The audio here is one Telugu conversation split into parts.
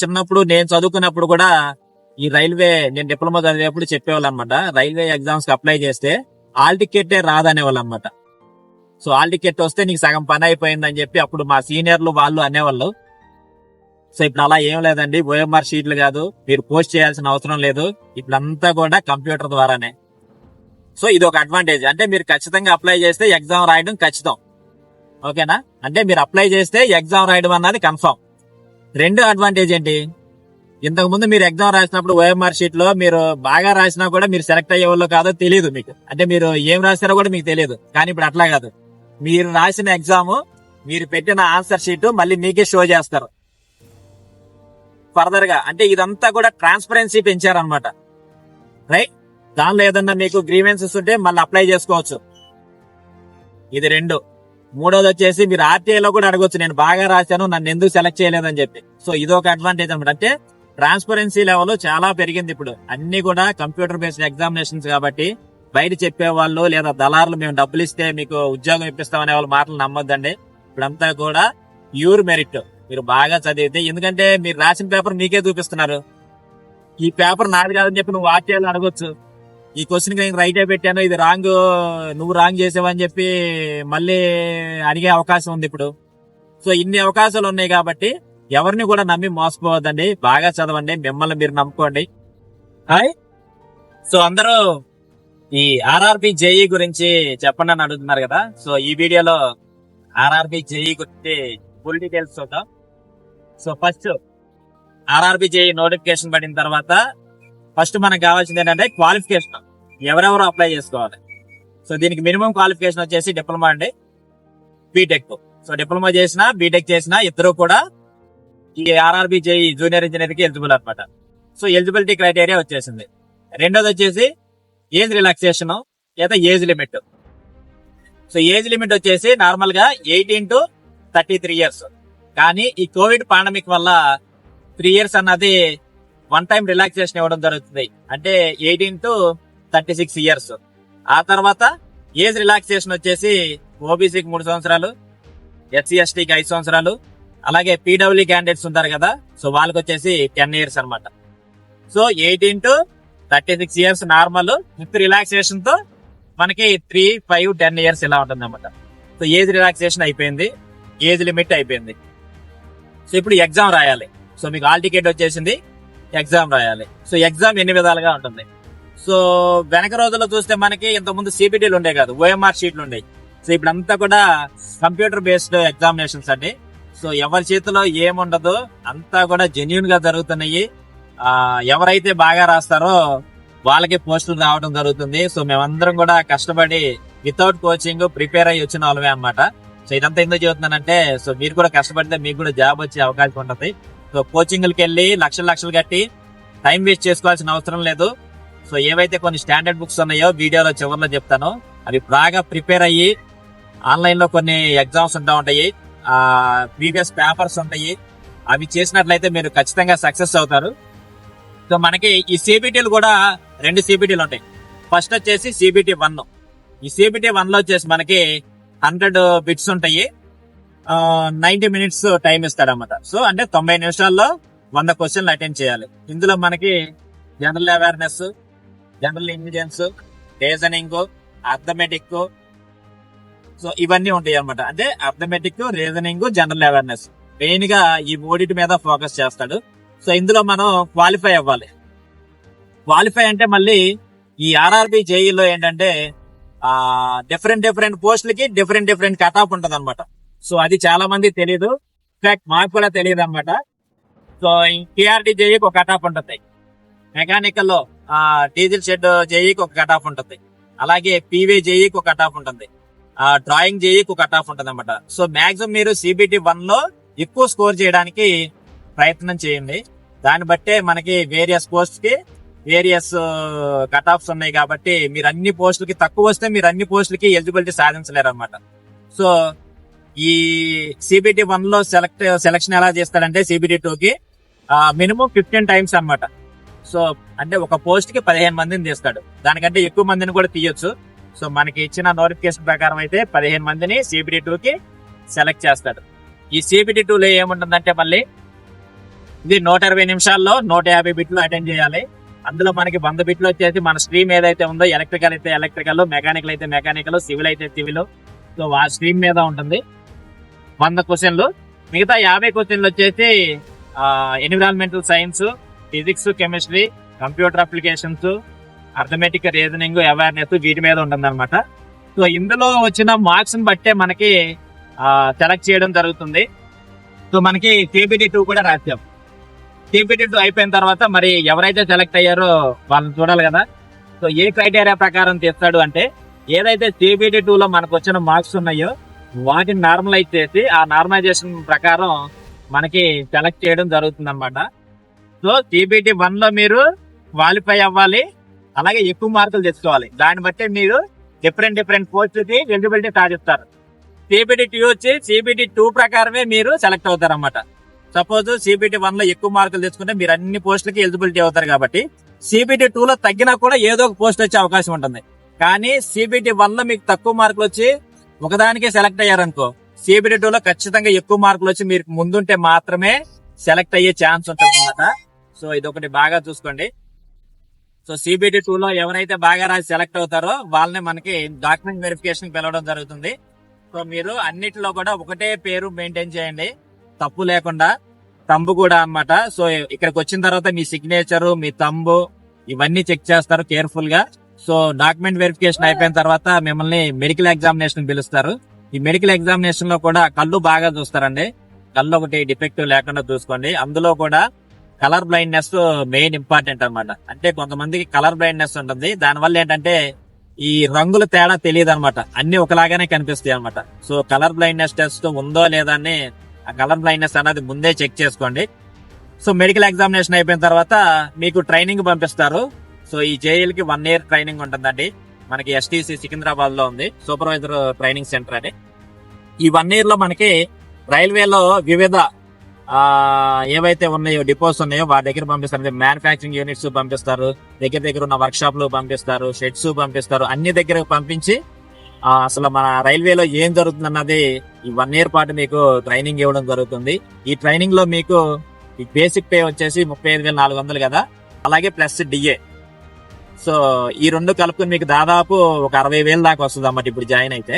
చిన్నప్పుడు నేను చదువుకున్నప్పుడు కూడా ఈ రైల్వే, నేను డిప్లొమా చదివేప్పుడు చెప్పేవాళ్ళు అనమాట, రైల్వే ఎగ్జామ్స్ కి అప్లై చేస్తే హాల్ టికెటే రాదనేవాళ్ళు అనమాట. సో హాల్ టికెట్ వస్తే నీకు సగం పని అయిపోయిందని చెప్పి అప్పుడు మా సీనియర్లు వాళ్ళు అనేవాళ్ళు. సో ఇప్పుడు అలా ఏం లేదండి, ఓఎంఆర్ షీట్లు కాదు, మీరు పోస్ట్ చేయాల్సిన అవసరం లేదు, ఇప్పుడంతా కూడా కంప్యూటర్ ద్వారానే. సో ఇది ఒక అడ్వాంటేజ్. అంటే మీరు ఖచ్చితంగా అప్లై చేస్తే ఎగ్జామ్ రాయడం ఖచ్చితం, ఓకేనా? అంటే మీరు అప్లై చేస్తే ఎగ్జామ్ రాయడం అన్నది కన్ఫర్మ్. రెండో అడ్వాంటేజ్ ఏంటి, ఇంతకు ముందు మీరు ఎగ్జామ్ రాసినప్పుడు ఓఎంఆర్ షీట్ లో మీరు బాగా రాసినా కూడా మీరు సెలెక్ట్ అయ్యే వాళ్ళు కాదో తెలియదు మీకు, అంటే మీరు ఏం రాస్తారో కూడా మీకు తెలియదు. కానీ ఇప్పుడు అట్లా కాదు, మీరు రాసిన ఎగ్జామ్, మీరు పెట్టిన ఆన్సర్ షీట్ మళ్ళీ మీకే షో చేస్తారు ఫర్దర్ గా. అంటే ఇదంతా కూడా ట్రాన్స్పరెన్సీ పెంచారనమాట, రైట్? దానిలో ఏదన్నా మీకు గ్రీవెన్సెస్ ఉంటే మళ్ళీ అప్లై చేసుకోవచ్చు. ఇది రెండు. మూడోది వచ్చేసి మీరు ఆర్టీఐ లో కూడా అడగొచ్చు, నేను బాగా రాశాను, నన్ను ఎందుకు సెలెక్ట్ చేయలేదని చెప్పి. సో ఇదొక అడ్వాంటేజ్ అనమాట. అంటే ట్రాన్స్పరెన్సీ లెవెల్ చాలా పెరిగింది ఇప్పుడు. అన్ని కూడా కంప్యూటర్ బేస్డ్ ఎగ్జామినేషన్స్ కాబట్టి బయట చెప్పేవాళ్ళు లేదా దళారులు మేము డబ్బులు ఇస్తే మీకు ఉద్యోగం ఇప్పిస్తామనే వాళ్ళ మాటలు నమ్మొద్దండి. ఇప్పుడంతా కూడా ప్యూర్ మెరిట్, మీరు బాగా చదివితే. ఎందుకంటే మీరు రాసిన పేపర్ మీకే చూపిస్తున్నారు, ఈ పేపర్ నాది కాదని చెప్పి నువ్వు ఆర్టీఐలో అడగొచ్చు, ఈ క్వశ్చన్ నేను రైట్ అయి పెట్టాను, ఇది రాంగ్, నువ్వు రాంగ్ చేసావని చెప్పి మళ్ళీ అడిగే అవకాశం ఉంది ఇప్పుడు. సో ఇన్ని అవకాశాలు ఉన్నాయి కాబట్టి ఎవరిని కూడా నమ్మి మోసపోవద్దండి, బాగా చదవండి, మిమ్మల్ని మీరు నమ్ముకోండి. హాయ్. సో అందరూ ఈ ఆర్ఆర్బి జేఈ గురించి చెప్పండి అని అడుగుతున్నారు కదా. సో ఈ వీడియోలో ఆర్ఆర్బి జేఈ గురించి ఫుల్ డీటెయిల్స్ చూద్దాం. So first RRB JEE notification పడిన తర్వాత ఫస్ట్ మనకు కావాల్సింది ఏంటంటే క్వాలిఫికేషన్, ఎవరెవరు అప్లై చేసుకోవాలి. సో దీనికి మినిమం క్వాలిఫికేషన్ వచ్చేసి డిప్లొమా అండి, బీటెక్. సో డిప్లొమా చేసినా బీటెక్ చేసినా ఇద్దరు కూడా ఈ ఆర్ఆర్బి జేఈ జూనియర్ ఇంజనీర్ కి ఎలిజిబుల్ అనమాట. సో ఎలిజిబిలిటీ క్రైటీరియా వచ్చేసింది. రెండోది వచ్చేసి ఏజ్ రిలాక్సేషన్ లేదా age limit. So age limit వచ్చేసి నార్మల్ గా 18 to 33 years. కానీ ఈ కోవిడ్ పాండమిక్ వల్ల 3 years అన్నది వన్ టైం రిలాక్సేషన్ ఇవ్వడం జరుగుతుంది. అంటే 18 to 36 years. ఆ తర్వాత ఏజ్ రిలాక్సేషన్ వచ్చేసి ఓబీసీకి 3 సంవత్సరాలు, ఎస్సీ ఎస్టీకి 5 సంవత్సరాలు, అలాగే పీడబ్ల్యూ క్యాండిడేట్స్ ఉంటారు కదా, సో వాళ్ళకి వచ్చేసి 10 years అనమాట. So 18 to 36 years normal, with relaxation తో మనకి 3, 5, 10 years ఇలా ఉంటుంది అనమాట. సో ఏజ్ రిలాక్సేషన్ అయిపోయింది, ఏజ్ లిమిట్ అయిపోయింది. సో ఇప్పుడు ఎగ్జామ్ రాయాలి. సో మీకు హాల్ టికెట్ వచ్చేసింది, ఎగ్జామ్ రాయాలి. సో ఎగ్జామ్ ఎన్ని విధాలుగా ఉంటుంది. సో వెనక రోజుల్లో చూస్తే మనకి ఇంతకుముందు సిబిటీలు ఉండే కాదు, ఓఎంఆర్ షీట్లు ఉండేవి. సో ఇప్పుడు అంతా కూడా కంప్యూటర్ బేస్డ్ ఎగ్జామినేషన్స్ అండి. సో ఎవరి చేతిలో ఏముండదు, అంతా కూడా జెన్యూన్ గా జరుగుతున్నాయి. ఎవరైతే బాగా రాస్తారో వాళ్ళకి పోస్టులు రావడం జరుగుతుంది. సో మేమందరం కూడా కష్టపడి వితౌట్ కోచింగ్ ప్రిపేర్ అయ్యి వచ్చిన వాళ్ళమే అనమాట. సో ఇదంతా ఎందుకు చెబుతున్నానంటే, సో మీరు కూడా కష్టపడితే మీకు కూడా జాబ్ వచ్చే అవకాశం ఉంటుంది. సో కోచింగ్లకి వెళ్ళి లక్షలు కట్టి టైం వేస్ట్ చేసుకోవాల్సిన అవసరం లేదు. సో ఏవైతే కొన్ని స్టాండర్డ్ బుక్స్ ఉన్నాయో వీడియోలో చివరిలో చెప్తాను, అవి బాగా ప్రిపేర్ అయ్యి ఆన్లైన్ లో కొన్ని ఎగ్జామ్స్ ఉంటాయి, ప్రీవియస్ పేపర్స్ ఉంటాయి, అవి చేసినట్లయితే మీరు ఖచ్చితంగా సక్సెస్ అవుతారు. సో మనకి ఈ సిబిటీలు కూడా 2 సిబిటీలు ఉంటాయి. ఫస్ట్ వచ్చేసి సిబిటీ 1. ఈ సిబిటీ 1 లో వచ్చేసి మనకి 100 బిట్స్ ఉంటాయి, 90 minutes టైం ఇస్తాడు అనమాట. సో అంటే 90 నిమిషాల్లో 100 క్వశ్చన్లు అటెండ్ చేయాలి. ఇందులో మనకి general awareness, general intelligence, reasoning, arithmetic, so ఇవన్నీ ఉంటాయి అనమాట. అంటే arithmetic, reasoning, general awareness main గా ఈ 3 మీద ఫోకస్ చేస్తాడు. సో ఇందులో మనం క్వాలిఫై అవ్వాలి. క్వాలిఫై అంటే మళ్ళీ ఈ ఆర్ఆర్బి జేఈలో ఏంటంటే డిఫరెంట్ పోస్టులకి డిఫరెంట్ కట్ ఆఫ్ ఉంటది అనమాట. సో అది చాలా మంది తెలియదు, ఇన్ఫాక్ట్ మాకు కూడా తెలియదు అనమాట. సో టీఆర్డీ జేఈకి ఒక కట్ ఆఫ్ ఉంటుంది, మెకానికల్ లో డీజిల్ షెడ్ జేఈకి ఒక కట్ ఆఫ్ ఉంటుంది, అలాగే పీవీ జేఈకి ఒక కట్ ఆఫ్ ఉంటుంది, డ్రాయింగ్ జేఈకి ఒక కట్ ఆఫ్ ఉంటుంది అనమాట. సో మాక్సిమం మీరు సిబిటీ 1 లో ఎక్కువ స్కోర్ చేయడానికి ప్రయత్నం చేయండి. దాన్ని బట్టే మనకి వేరియస్ పోస్ట్ కి వేరియస్ కట్ ఆఫ్స్ ఉన్నాయి కాబట్టి మీరు అన్ని పోస్టులకి తక్కువ వస్తే మీరు అన్ని పోస్టులకి ఎలిజిబిలిటీ సాధించలేరు అనమాట. సో ఈ సిబిటీ 1 లో సెలక్షన్ ఎలా చేస్తాడంటే సిబిటీ 2 కి మినిమం 15 times అనమాట. సో అంటే ఒక పోస్ట్ కి 15 మందిని తీస్తాడు, దానికంటే ఎక్కువ మందిని కూడా తీయొచ్చు. సో మనకి ఇచ్చిన నోటిఫికేషన్ ప్రకారం అయితే 15 మందిని సిబిటీ 2 కి సెలెక్ట్ చేస్తాడు. ఈ సిబిటీ 2 లో ఏముంటుందంటే మళ్ళీ ఇది 120 నిమిషాల్లో 150 బిట్లు అటెండ్ చేయాలి. అందులో మనకి 100 బిట్లు వచ్చేసి మన స్ట్రీమ్ ఏదైతే ఉందో, ఎలక్ట్రికల్ అయితే ఎలక్ట్రికల్, మెకానికల్ అయితే మెకానికల్, సివిల్ అయితే సివిల్, సో ఆ స్ట్రీమ్ మీద ఉంటుంది 100 క్వశ్చన్లు. మిగతా 50 క్వశ్చన్లు వచ్చేసి environmental science, physics, chemistry, computer applications, arithmetic, reasoning, awareness వీటి మీద ఉంటుంది అనమాట. సో ఇందులో వచ్చిన మార్క్స్ బట్టే మనకి సెలెక్ట్ చేయడం జరుగుతుంది. సో మనకి CBT2 కూడా రాసాం. CBT2 అయిపోయిన తర్వాత మరి ఎవరైతే సెలెక్ట్ అయ్యారో వాళ్ళని చూడాలి కదా. సో ఏ క్రైటీరియా ప్రకారం తీస్తాడు అంటే, ఏదైతే CBT2లో మనకు వచ్చిన మార్క్స్ ఉన్నాయో వాటిని నార్మలైజ్ చేసి ఆ నార్మలైజేషన్ ప్రకారం మనకి సెలెక్ట్ చేయడం జరుగుతుంది అనమాట. సో CBT1లో మీరు క్వాలిఫై అవ్వాలి, అలాగే ఎక్కువ మార్కులు తెచ్చుకోవాలి. దాన్ని బట్టి మీరు డిఫరెంట్ పోస్టులకి ఎలిజిబిలిటీ సాధిస్తారు. CBT2 వచ్చి CBT2 ప్రకారమే మీరు సెలెక్ట్ అవుతారు అన్నమాట. సపోజ్ CBT1లో ఎక్కువ మార్కులు తెచ్చుకుంటే మీరు అన్ని పోస్టులకి ఎలిజిబిలిటీ అవుతారు కాబట్టి CBT2లో తగ్గినా కూడా ఏదో ఒక పోస్ట్ వచ్చే అవకాశం ఉంటుంది. కానీ CBT1లో మీకు తక్కువ మార్కులు వచ్చి ఒకదానికే సెలెక్ట్ అయ్యారనుకో, CBT2లో ఖచ్చితంగా ఎక్కువ మార్కులు వచ్చి మీరు ముందుంటే మాత్రమే సెలెక్ట్ అయ్యే ఛాన్స్ ఉంటుంది అన్నమాట. సో ఇదొకటి బాగా చూసుకోండి. సో CBT2లో ఎవరైతే బాగా రాసి సెలెక్ట్ అవుతారో వాళ్ళని మనకి డాక్యుమెంట్ వెరిఫికేషన్ పిలవడం జరుగుతుంది. సో మీరు అన్నిటిలో కూడా ఒకటే పేరు మెయింటైన్ చేయండి, తప్పు లేకుండా, తంబు కూడా అన్నమాట. సో ఇక్కడికి వచ్చిన తర్వాత మీ సిగ్నేచర్, మీ తంబు ఇవన్నీ చెక్ చేస్తారు కేర్ఫుల్ గా. సో డాక్యుమెంట్ వెరిఫికేషన్ అయిపోయిన తర్వాత మిమ్మల్ని మెడికల్ ఎగ్జామినేషన్ పిలుస్తారు. ఈ మెడికల్ ఎగ్జామినేషన్ లో కూడా కళ్ళు బాగా చూస్తారండి. కళ్ళు ఒకటి డిఫెక్టివ్ లేకుండా చూసుకోండి. అందులో కూడా కలర్ బ్లైండ్నెస్ మెయిన్ ఇంపార్టెంట్ అన్నమాట. అంటే కొంతమందికి కలర్ బ్లైండ్నెస్ ఉంటుంది, దానివల్ల ఏంటంటే ఈ రంగుల తేడా తెలియదు అనమాట, అన్ని ఒకలాగానే కనిపిస్తాయి అనమాట. సో కలర్ బ్లైండ్నెస్ టెస్ట్ ఉందో లేదా అని ఆ కలర్ బ్లైండ్నెస్ అనేది ముందే చెక్ చేసుకోండి. సో మెడికల్ ఎగ్జామినేషన్ అయిపోయిన తర్వాత మీకు ట్రైనింగ్ పంపిస్తారు. సో ఈ జేఈలకి 1 year ట్రైనింగ్ ఉంటుందండి. మనకి STC సికింద్రాబాద్ లో ఉంది, సూపర్వైజర్ ట్రైనింగ్ సెంటర్ అని. ఈ 1 year లో మనకి రైల్వేలో వివిధ ఏవైతే ఉన్నాయో డిపోస్ ఉన్నాయో వాటి దగ్గర పంపిస్తారు. మ్యానుఫ్యాక్చరింగ్ యూనిట్స్ పంపిస్తారు, దగ్గర ఉన్న వర్క్ షాప్లు పంపిస్తారు, షెడ్స్ పంపిస్తారు. అన్ని దగ్గర పంపించి అసలు మన రైల్వేలో ఏం జరుగుతుంది అన్నది ఈ 1 year పాటు మీకు ట్రైనింగ్ ఇవ్వడం జరుగుతుంది. ఈ ట్రైనింగ్ లో మీకు బేసిక్ పే వచ్చేసి 35,400 కదా, అలాగే ప్లస్ DA. సో ఈ రెండు కలుపుకుని మీకు దాదాపు ఒక 60,000 దాకా వస్తుంది అన్నమాట ఇప్పుడు జాయిన్ అయితే.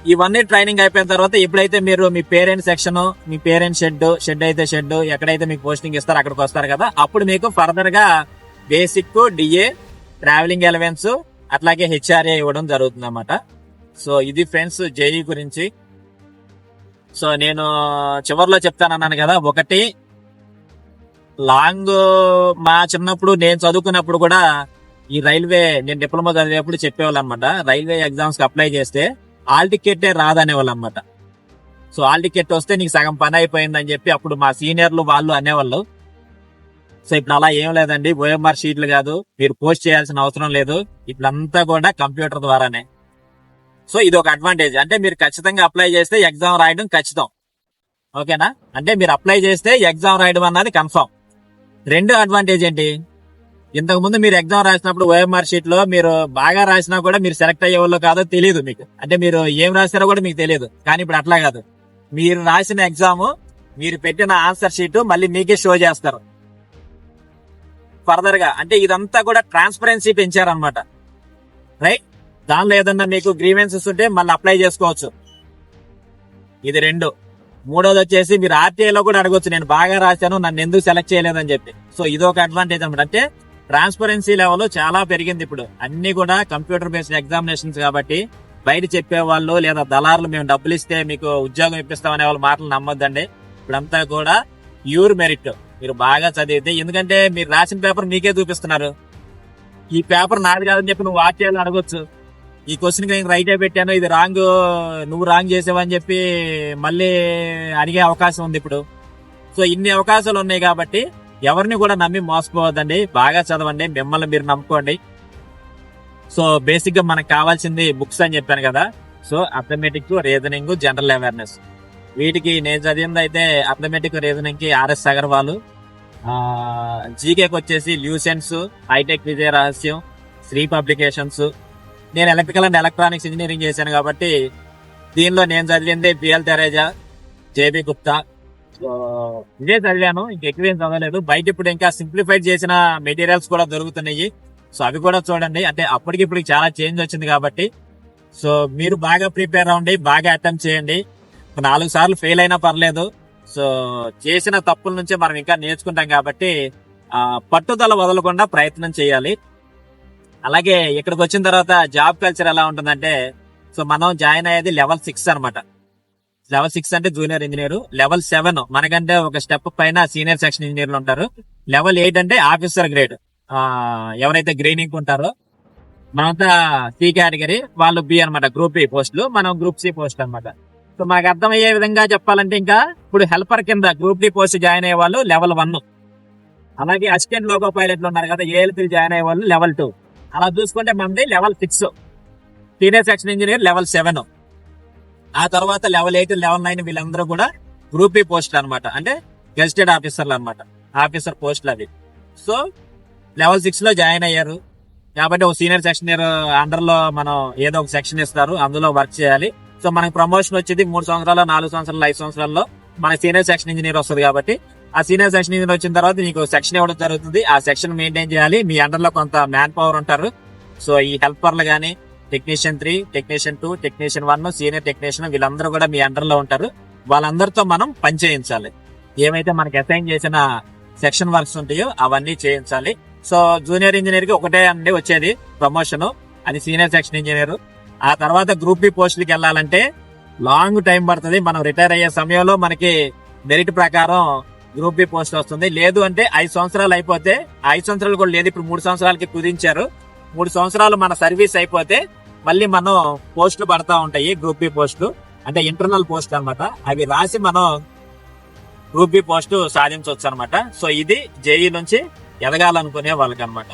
ఈ 1 year ట్రైనింగ్ అయిపోయిన తర్వాత ఎప్పుడైతే మీరు మీ పేరెంట్ సెక్షన్, మీ పేరెంట్ షెడ్ అయితే షెడ్, ఎక్కడైతే మీకు పోస్టింగ్ ఇస్తారో అక్కడికి వస్తారు కదా, అప్పుడు మీకు ఫర్దర్ గా బేసిక్, DA, ట్రావెలింగ్ అలవెన్స్, అట్లాగే HRA ఇవ్వడం జరుగుతుంది అన్నమాట. సో ఇది ఫ్రెండ్స్ JEE గురించి. సో నేను చివరిలో చెప్తానన్నాను కదా, ఒకటి లాంగ్ మా చిన్నప్పుడు నేను చదువుకున్నప్పుడు కూడా ఈ రైల్వే, నేను డిప్లొమా చదివేప్పుడు చెప్పేవాళ్ళు అనమాట, రైల్వే ఎగ్జామ్స్ కి అప్లై చేస్తే ఆల్ టికెట్ రాదనేవాళ్ళు అనమాట. సో ఆల్ టికెట్ వస్తే నీకు సగం పని అయిపోయిందని చెప్పి అప్పుడు మా సీనియర్లు వాళ్ళు అనేవాళ్ళు. సో ఇప్పుడు అలా ఏం లేదండి, OMR షీట్లు కాదు, మీరు పోస్ట్ చేయాల్సిన అవసరం లేదు, ఇప్పుడంతా కూడా కంప్యూటర్ ద్వారానే. సో ఇది ఒక అడ్వాంటేజ్. అంటే మీరు ఖచ్చితంగా అప్లై చేస్తే ఎగ్జామ్ రాయడం ఖచ్చితం, ఓకేనా? అంటే మీరు అప్లై చేస్తే ఎగ్జామ్ రాయడం అన్నది కన్ఫర్మ్. రెండో అడ్వాంటేజ్ ఏంటి, ఇంతకు ముందు మీరు ఎగ్జామ్ రాసినప్పుడు OMR షీట్ లో మీరు బాగా రాసినా కూడా మీరు సెలెక్ట్ అయ్యే వాళ్ళు కాదో తెలియదు మీకు, అంటే మీరు ఏం రాస్తారో కూడా మీకు తెలియదు. కానీ ఇప్పుడు అట్లా కాదు, మీరు రాసిన ఎగ్జామ్, మీరు పెట్టిన ఆన్సర్ షీట్ మళ్ళీ మీకే షో చేస్తారు ఫర్దర్ గా. అంటే ఇదంతా కూడా ట్రాన్స్పరెన్సీ పెంచారనమాట, రైట్? దానిలో ఏదన్నా మీకు గ్రీవెన్సెస్ ఉంటే మళ్ళీ అప్లై చేసుకోవచ్చు. ఇది 2. మూడోది వచ్చేసి మీరు RTIలో కూడా అడగొచ్చు, నేను బాగా రాశాను, నన్ను ఎందుకు సెలెక్ట్ చేయలేదని చెప్పి. సో ఇది ఒక అడ్వాంటేజ్ అనమాట. అంటే ట్రాన్స్పరెన్సీ లెవెల్ చాలా పెరిగింది ఇప్పుడు. అన్ని కూడా కంప్యూటర్ బేస్డ్ ఎగ్జామినేషన్స్ కాబట్టి బయట చెప్పేవాళ్ళు లేదా దళారులు మేము డబ్బులు ఇస్తే మీకు ఉద్యోగం ఇప్పిస్తామనే వాళ్ళ మాటలు నమ్మొద్దండి. ఇప్పుడంతా కూడా ప్యూర్ మెరిట్, మీరు బాగా చదివితే. ఎందుకంటే మీరు రాసిన పేపర్ మీకే చూపిస్తున్నారు, ఈ పేపర్ నాది కాదని చెప్పి నువ్వు RTIలో అడగొచ్చు, ఈ క్వశ్చన్ నేను రైట్ అయి పెట్టాను, ఇది రాంగ్, నువ్వు రాంగ్ చేసావని చెప్పి మళ్ళీ అడిగే అవకాశం ఉంది ఇప్పుడు. సో ఇన్ని అవకాశాలు ఉన్నాయి కాబట్టి ఎవరిని కూడా నమ్మి మోసపోవద్దండి, బాగా చదవండి, మిమ్మల్ని మీరు నమ్ముకోండి. సో బేసిక్ గా మనకు కావాల్సింది బుక్స్ అని చెప్పాను కదా. So arithmetic, reasoning, general awareness, వీటికి నేను చదివింది అయితే అథమెటిక్, రీజనింగ్ కి RS అగర్వాల్, జీకేకి వచ్చేసి ల్యూసెన్స్, హైటెక్ విజయ రహస్యం, శ్రీ పబ్లికేషన్స్. నేను ఎలక్ట్రికల్ అండ్ ఎలక్ట్రానిక్స్ ఇంజనీరింగ్ చేశాను కాబట్టి దీనిలో నేను చదివింది BL తెరేజా, JB గుప్తా, సో ఇదే చదివాను, ఇంకెక్కువ ఏం చదవలేదు. బయట ఇప్పుడు ఇంకా సింప్లిఫైడ్ చేసిన మెటీరియల్స్ కూడా దొరుకుతున్నాయి. సో అవి కూడా చూడండి. అంటే అప్పటికి ఇప్పుడు చాలా చేంజ్ వచ్చింది కాబట్టి సో మీరు బాగా ప్రిపేర్ అవ్వండి, బాగా అటెంప్ట్ చేయండి. 4 సార్లు ఫెయిల్ అయినా పర్లేదు. సో చేసిన తప్పుల నుంచి మనం ఇంకా నేర్చుకుంటాం కాబట్టి పట్టుదల వదలకుండా ప్రయత్నం చేయాలి. అలాగే ఇక్కడికి వచ్చిన తర్వాత జాబ్ కల్చర్ ఎలా ఉంటుందంటే, సో మనం జాయిన్ అయ్యేది లెవెల్ 6 అనమాట. లెవెల్ 6 అంటే జూనియర్ ఇంజనీర్. లెవెల్ 7 మనకంటే ఒక స్టెప్ పైన సీనియర్ సెక్షన్ ఇంజనీర్లు ఉంటారు. లెవెల్ 8 అంటే ఆఫీసర్ గ్రేడ్, ఎవరైతే గ్రీనింగ్ ఉంటారో. మనంతా సి కేటగిరీ, వాళ్ళు బి అనమాట, గ్రూప్ బి పోస్టులు, మనం గ్రూప్ సి పోస్ట్ అనమాట. సో మనకు అర్థమయ్యే విధంగా చెప్పాలంటే, ఇంకా ఇప్పుడు హెల్పర్ కింద గ్రూప్ డి పోస్ట్ జాయిన్ అయ్యే వాళ్ళు లెవెల్ 1. అలాగే అసిస్టెంట్ లోకో పైలట్లు ఉన్నారు కదా, ఏఎల్పీ జాయిన్ అయ్యే వాళ్ళు లెవెల్ 2. అలా చూసుకుంటే మనది level 6. Senior section engineer level 7. ఆ తర్వాత లెవెల్ 8, లెవెల్ 9 వీళ్ళందరూ కూడా గ్రూప్ బి పోస్టులు అనమాట. అంటే గెజిటెడ్ ఆఫీసర్లు అనమాట, ఆఫీసర్ పోస్టులు అవి. సో లెవెల్ 6 లో జాయిన్ అయ్యారు కాబట్టి ఒక సీనియర్ సెక్షన్ అండర్ లో మనం ఏదో ఒక సెక్షన్ ఇస్తారు, అందులో వర్క్ చేయాలి. సో మనకి ప్రమోషన్ వచ్చేది 3 సంవత్సరాలు, 4 సంవత్సరాలు, 5 సంవత్సరాల్లో మనకి సీనియర్ సెక్షన్ ఇంజనీర్ వస్తుంది. కాబట్టి ఆ సీనియర్ సెక్షన్ ఇంజనీర్ వచ్చిన తర్వాత నీకు సెక్షన్ ఇవ్వడం జరుగుతుంది. ఆ సెక్షన్ మెయింటైన్ చేయాలి. మీ అండర్ లో కొంత మ్యాన్ పవర్ ఉంటారు. సో ఈ హెల్పర్లు గానీ, technician 3, technician 2, technician 1, senior technician వీళ్ళందరూ కూడా మీ అండర్ లో ఉంటారు. వాళ్ళందరితో మనం పని చేయించాలి. ఏమైతే మనకి అసైన్ చేసిన సెక్షన్ వర్క్స్ ఉంటాయో అవన్నీ చేయించాలి. సో జూనియర్ ఇంజనీర్ కి ఒకటే అండి వచ్చేది ప్రమోషన్, అది సీనియర్ సెక్షన్ ఇంజనీర్. ఆ తర్వాత గ్రూప్ బి పోస్టులకి వెళ్ళాలంటే లాంగ్ టైం పడుతుంది. మనం రిటైర్ అయ్యే సమయంలో మనకి మెరిట్ ప్రకారం గ్రూప్ బి పోస్ట్ వస్తుంది. లేదు అంటే 5 సంవత్సరాలు అయిపోతే, 5 సంవత్సరాలు కూడా లేదు, ఇప్పుడు 3 సంవత్సరాలకి కుదించారు. 3 సంవత్సరాలు మన సర్వీస్ అయిపోతే మళ్ళీ మనం పోస్టులు పడతా ఉంటాయి, గ్రూప్ బి పోస్టులు అంటే ఇంటర్నల్ పోస్ట్ అనమాట. అవి రాసి మనం గ్రూప్ బి పోస్ట్ సాధించవచ్చు అనమాట. సో ఇది జేఈ నుంచి ఎదగాలనుకునే వాళ్ళకి అనమాట.